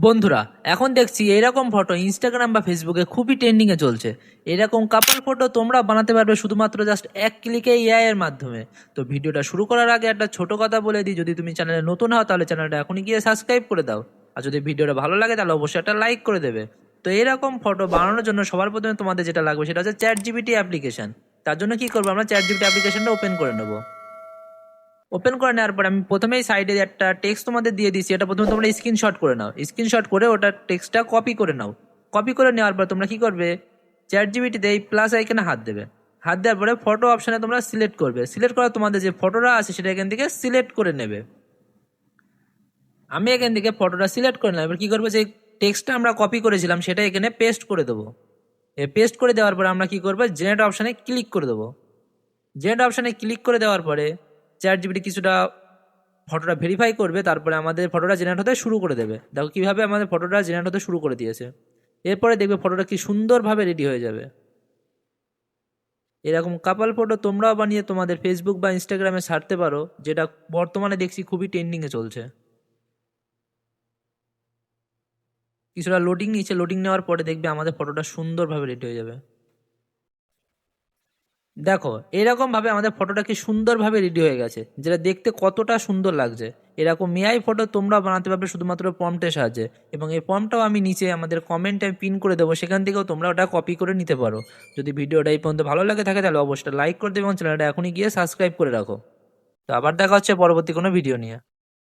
বন্ধুরা, এখন দেখছি এরকম ফটো ইনস্টাগ্রাম বা ফেসবুকে খুবই ট্রেন্ডিং এ চলছে। এরকম কাপল ফটো তোমরা বানাতে পারবে শুধুমাত্র জাস্ট এক ক্লিকে এআই এর মাধ্যমে। তো ভিডিওটা শুরু করার আগে একটা ছোট কথা বলে দিই, যদি তুমি চ্যানেলে নতুন হও তাহলে চ্যানেলটা এখনই গিয়ে সাবস্ক্রাইব করে দাও। আর যদি ভিডিওটা ভালো লাগে তাহলে অবশ্যই একটা লাইক করে দেবে। তো এরকম ফটো বানানোর জন্য সবার প্রথমে তোমাদের যেটা লাগবে সেটা হচ্ছে চ্যাট জিপিটি অ্যাপ্লিকেশন। তার জন্য কি করবো, আমরা চ্যাট জিপিটি অ্যাপ্লিকেশনটা ওপেন করে নেবো। ওপেন করে নেওয়ার পর আমি প্রথমেই সাইডে একটা টেক্সট তোমাদের দিয়ে দিচ্ছি, এটা প্রথমে তোমরা স্ক্রিনশট করে নাও। স্ক্রিনশট করে ওটা টেক্সটটা কপি করে নাও। কপি করে নেওয়ার পর তোমরা কি করবে, চ্যাট জিপিটিতে এই প্লাস আইকনে হাত দেবে। হাত দেওয়ার পরে ফটো অপশানে তোমরা সিলেক্ট করবে। সিলেক্ট করা তোমাদের যে ফটোটা আছে সেটা এখান থেকে সিলেক্ট করে নেবে। আমি এখান থেকে ফটোটা সিলেক্ট করে নেব। এবার কি করবো, যে টেক্সটটা আমরা কপি করেছিলাম সেটা এখানে পেস্ট করে দেবো। পেস্ট করে দেওয়ার পরে আমরা কি করবো, জেনারেট অপশানে ক্লিক করে দেবো। জেনারেট অপশানে ক্লিক করে দেওয়ার পরে চ্যাট জিপিটি কিছুটা ফটোটা ভেরিফাই করবে, তারপরে আমাদের ফটোটা জেনারেট হতে শুরু করে দেবে। দেখো কিভাবে আমাদের ফটোটা জেনারেট হতে শুরু করে দিয়েছে। এরপরে দেখবে ফটোটা কি সুন্দরভাবে রেডি হয়ে যাবে। এরকম কাপাল ফটো তোমরাও বানিয়ে তোমাদের ফেসবুক বা ইনস্টাগ্রামে ছাড়তে পারো, যেটা বর্তমানে দেখছি খুবই ট্রেন্ডিংয়ে চলছে। কিছুটা লোডিং নিচ্ছে, লোডিং নেওয়ার পরে দেখবে আমাদের ফটোটা সুন্দরভাবে রেডি হয়ে যাবে। দেখো এরকম ভাবে আমাদের ফটোটা কি সুন্দরভাবে রেডি হয়ে গেছে, যেটা দেখতে কতটা সুন্দর লাগছে। এরকম এআই ফটো তোমরা বানাতে পারবে শুধুমাত্র প্রম্পটের সাহায্যে। এবং এই প্রম্পটটাও আমি নিচে আমাদের কমেন্টে পিন করে দেবো, সেখান থেকেও তোমরা ওটা কপি করে নিতে পারো। যদি ভিডিওটা এই পর্যন্ত ভালো লাগে থাকে তাহলে অবশ্যই লাইক করে দেবে এবং চ্যানেলটা এখনই গিয়ে সাবস্ক্রাইব করে রাখো। তো আবার দেখা হচ্ছে পরবর্তী কোনো ভিডিও নিয়ে।